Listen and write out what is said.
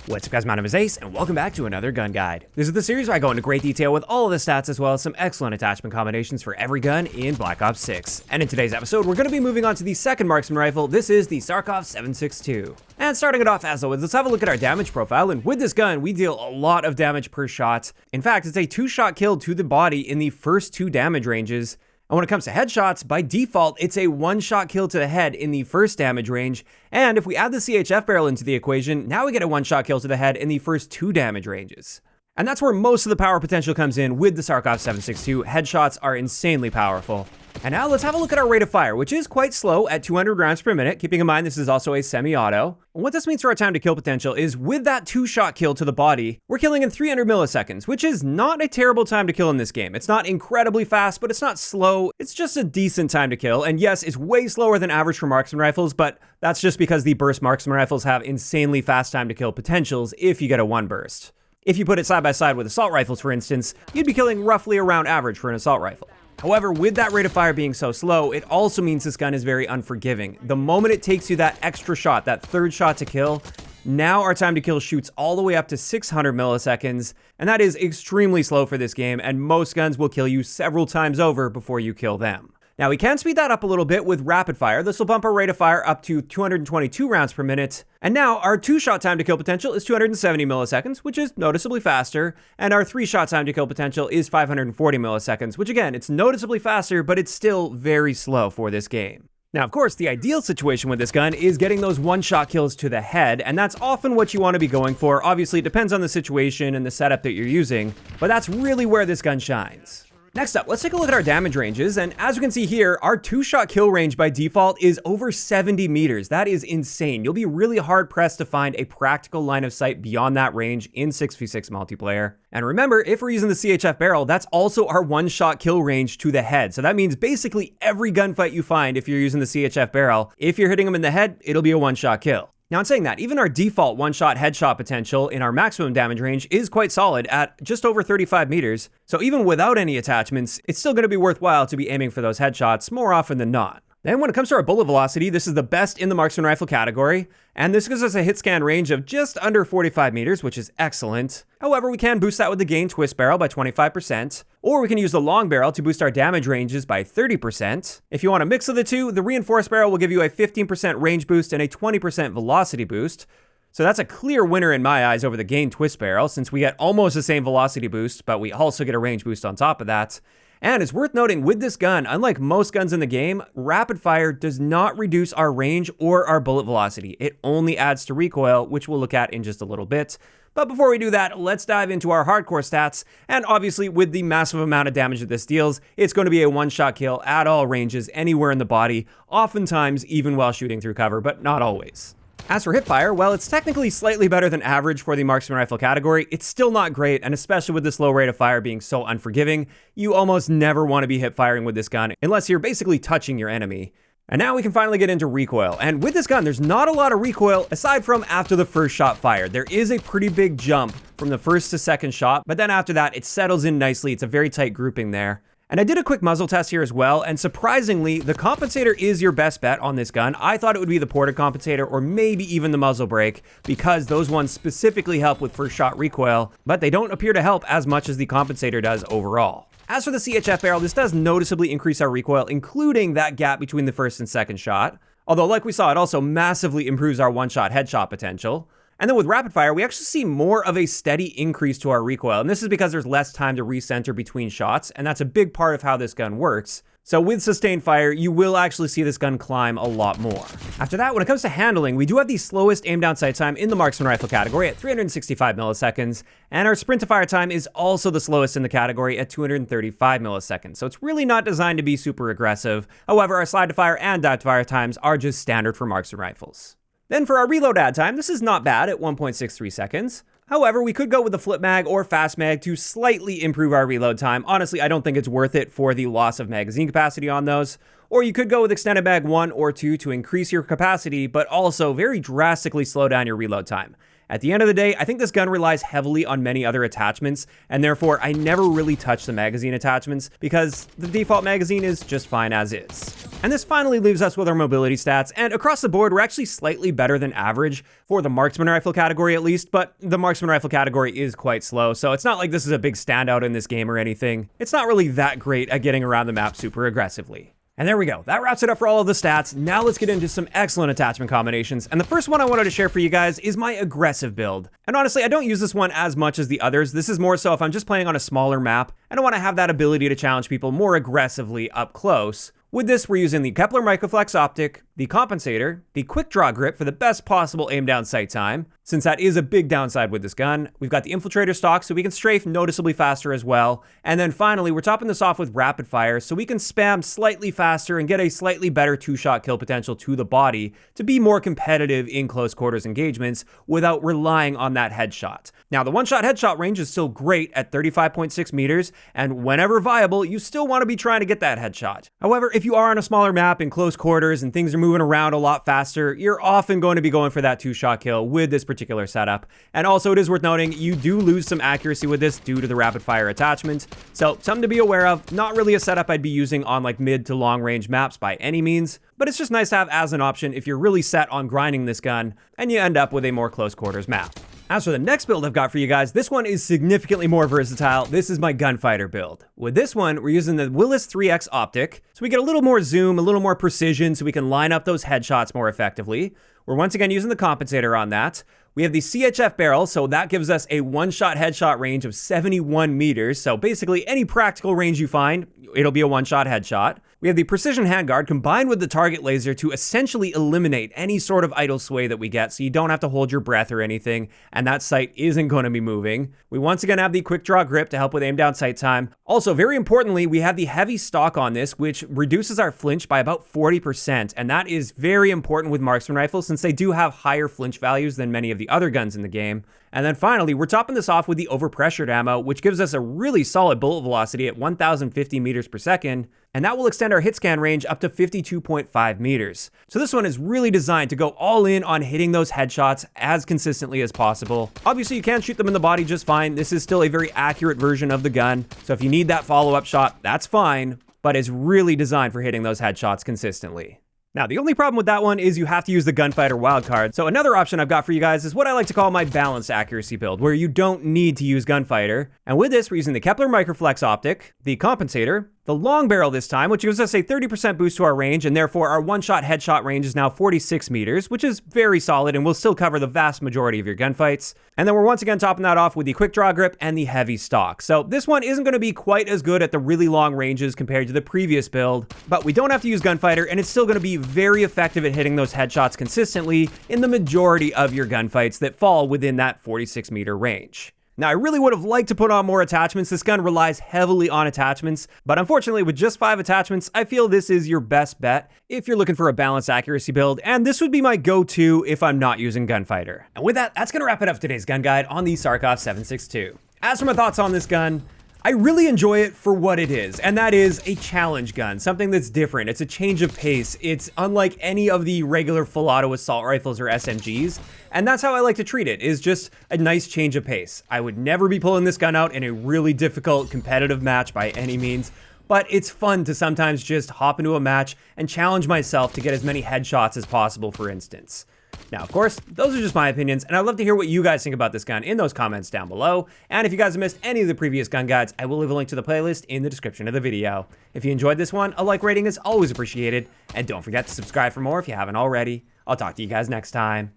What's up guys, my name is Ace, and welcome back to another gun guide. This is the series where I go into great detail with all of the stats as well as some excellent attachment combinations for every gun in Black Ops 6. And in today's episode, we're going to be moving on to the second Marksman Rifle. This is the TSARKOV 7.62. And starting it off as always, let's have a look at our damage profile, and with this gun, we deal a lot of damage per shot. In fact, it's a 2-shot kill to the body in the first 2 damage ranges. And when it comes to headshots, by default, it's a 1-shot kill to the head in the first damage range. And if we add the CHF barrel into the equation, now we get a 1-shot kill to the head in the first 2 damage ranges. And that's where most of the power potential comes in with the TSARKOV 7.62. Headshots are insanely powerful. And now let's have a look at our rate of fire, which is quite slow at 200 rounds per minute, keeping in mind this is also a semi-auto. And what this means for our time to kill potential is with that 2-shot kill to the body, we're killing in 300 milliseconds, which is not a terrible time to kill in this game. It's not incredibly fast, but it's not slow. It's just a decent time to kill. And yes, it's way slower than average for marksman rifles, but that's just because the burst marksman rifles have insanely fast time to kill potentials if you get a 1 burst. If you put it side by side with assault rifles, for instance, you'd be killing roughly around average for an assault rifle. However, with that rate of fire being so slow, it also means this gun is very unforgiving. The moment it takes you that extra shot, that 3rd shot to kill, now our time to kill shoots all the way up to 600 milliseconds, and that is extremely slow for this game, and most guns will kill you several times over before you kill them. Now, we can speed that up a little bit with rapid fire. This will bump our rate of fire up to 222 rounds per minute. And now our 2-shot time to kill potential is 270 milliseconds, which is noticeably faster. And our 3-shot time to kill potential is 540 milliseconds, which again, it's noticeably faster, but it's still very slow for this game. Now, of course, the ideal situation with this gun is getting those 1-shot kills to the head, and that's often what you want to be going for. Obviously, it depends on the situation and the setup that you're using, but that's really where this gun shines. Next up, let's take a look at our damage ranges, and as you can see here, our 2-shot kill range by default is over 70 meters. That is insane. You'll be really hard-pressed to find a practical line of sight beyond that range in 6v6 multiplayer. And remember, if we're using the CHF barrel, that's also our 1-shot kill range to the head. So that means basically every gunfight you find if you're using the CHF barrel, if you're hitting them in the head, it'll be a 1-shot kill. Now, in saying that, even our default 1-shot headshot potential in our maximum damage range is quite solid at just over 35 meters. So even without any attachments, it's still going to be worthwhile to be aiming for those headshots more often than not. Then when it comes to our bullet velocity, this is the best in the marksman rifle category, and this gives us a hit scan range of just under 45 meters, which is excellent. However, we can boost that with the gain twist barrel by 25%, or we can use the long barrel to boost our damage ranges by 30%. If you want a mix of the two, the reinforced barrel will give you a 15% range boost and a 20% velocity boost. So that's a clear winner in my eyes over the gain twist barrel, since we get almost the same velocity boost, but we also get a range boost on top of that. And it's worth noting with this gun, unlike most guns in the game, rapid fire does not reduce our range or our bullet velocity. It only adds to recoil, which we'll look at in just a little bit. But before we do that, let's dive into our hardcore stats. And obviously, with the massive amount of damage that this deals, it's going to be a 1-shot kill at all ranges, anywhere in the body, oftentimes even while shooting through cover, but not always. As for Hipfire, while it's technically slightly better than average for the marksman rifle category, it's still not great, and especially with this low rate of fire being so unforgiving, you almost never want to be hip firing with this gun unless you're basically touching your enemy. And now we can finally get into recoil. And with this gun, there's not a lot of recoil aside from after the first shot fired. There is a pretty big jump from the first to second shot, but then after that, it settles in nicely. It's a very tight grouping there. And I did a quick muzzle test here as well, and surprisingly, the compensator is your best bet on this gun. I thought it would be the ported compensator or maybe even the muzzle brake, because those ones specifically help with first shot recoil, but they don't appear to help as much as the compensator does overall. As for the CHF barrel, this does noticeably increase our recoil, including that gap between the first and second shot. Although, like we saw, it also massively improves our 1-shot headshot potential. And then with rapid fire, we actually see more of a steady increase to our recoil. And this is because there's less time to recenter between shots, and that's a big part of how this gun works. So with sustained fire, you will actually see this gun climb a lot more. After that, when it comes to handling, we do have the slowest aim down sight time in the marksman rifle category at 365 milliseconds, and our sprint to fire time is also the slowest in the category at 235 milliseconds. So it's really not designed to be super aggressive. However, our slide to fire and dive to fire times are just standard for marksman rifles. Then for our reload add time, this is not bad at 1.63 seconds. However, we could go with the flip mag or fast mag to slightly improve our reload time. Honestly, I don't think it's worth it for the loss of magazine capacity on those. Or you could go with extended mag 1 or 2 to increase your capacity, but also very drastically slow down your reload time. At the end of the day, I think this gun relies heavily on many other attachments, and therefore I never really touch the magazine attachments because the default magazine is just fine as is. And this finally leaves us with our mobility stats, and across the board, we're actually slightly better than average for the Marksman Rifle category at least, but the Marksman Rifle category is quite slow, so it's not like this is a big standout in this game or anything. It's not really that great at getting around the map super aggressively. And there we go. That wraps it up for all of the stats. Now let's get into some excellent attachment combinations. And the first one I wanted to share for you guys is my aggressive build. And honestly, I don't use this one as much as the others. This is more so if I'm just playing on a smaller map and I want to have that ability to challenge people more aggressively up close. With this, we're using the Kepler Microflex Optic, the Compensator, the Quick Draw Grip for the best possible aim down sight time, since that is a big downside with this gun. We've got the Infiltrator stock so we can strafe noticeably faster as well. And then finally, we're topping this off with Rapid Fire so we can spam slightly faster and get a slightly better two-shot kill potential to the body to be more competitive in close quarters engagements without relying on that headshot. Now, the one-shot headshot range is still great at 35.6 meters, and whenever viable, you still want to be trying to get that headshot. However, if you are on a smaller map in close quarters and things are moving around a lot faster, you're often going to be going for that two-shot kill with this particular setup. And also, it is worth noting, you do lose some accuracy with this due to the rapid fire attachment. So, something to be aware of. Not really a setup I'd be using on like mid to long range maps by any means, but it's just nice to have as an option if you're really set on grinding this gun and you end up with a more close quarters map. As for the next build I've got for you guys, this one is significantly more versatile. This is my Gunfighter build. With this one, we're using the Willis 3X optic, so we get a little more zoom, a little more precision, so we can line up those headshots more effectively. We're once again using the compensator on that. We have the CHF barrel, so that gives us a one-shot headshot range of 71 meters. So basically, any practical range you find, it'll be a one-shot headshot. We have the precision handguard combined with the target laser to essentially eliminate any sort of idle sway that we get, so you don't have to hold your breath or anything, and that sight isn't going to be moving. We once again have the quick draw grip to help with aim down sight time. Also, very importantly, we have the heavy stock on this, which reduces our flinch by about 40%, and that is very important with marksman rifles since they do have higher flinch values than many of the other guns in the game. And then finally, we're topping this off with the overpressured ammo, which gives us a really solid bullet velocity at 1,050 meters per second, and that will extend our hit scan range up to 52.5 meters. So this one is really designed to go all in on hitting those headshots as consistently as possible. Obviously, you can shoot them in the body just fine. This is still a very accurate version of the gun, so if you need that follow-up shot, that's fine, but it's really designed for hitting those headshots consistently. Now, the only problem with that one is you have to use the Gunfighter wildcard. So another option I've got for you guys is what I like to call my balanced accuracy build, where you don't need to use Gunfighter. And with this, we're using the Kepler Microflex optic, the compensator, the long barrel this time, which gives us a 30% boost to our range, and therefore our one-shot headshot range is now 46 meters, which is very solid and will still cover the vast majority of your gunfights. And then we're once again topping that off with the quick draw grip and the heavy stock. So this one isn't going to be quite as good at the really long ranges compared to the previous build, but we don't have to use Gunfighter, and it's still going to be very effective at hitting those headshots consistently in the majority of your gunfights that fall within that 46 meter range. Now, I really would have liked to put on more attachments. This gun relies heavily on attachments, but unfortunately with just 5 attachments, I feel this is your best bet if you're looking for a balanced accuracy build, and this would be my go-to if I'm not using Gunfighter. And with that, that's gonna wrap it up for today's gun guide on the TSARKOV 7.62. As for my thoughts on this gun, I really enjoy it for what it is, and that is a challenge gun, something that's different. It's a change of pace. It's unlike any of the regular full auto assault rifles or SMGs, and that's how I like to treat it, is just a nice change of pace. I would never be pulling this gun out in a really difficult competitive match by any means, but it's fun to sometimes just hop into a match and challenge myself to get as many headshots as possible, for instance. Now, of course, those are just my opinions, and I'd love to hear what you guys think about this gun in those comments down below. And if you guys have missed any of the previous gun guides, I will leave a link to the playlist in the description of the video. If you enjoyed this one, a like rating is always appreciated, and don't forget to subscribe for more if you haven't already. I'll talk to you guys next time.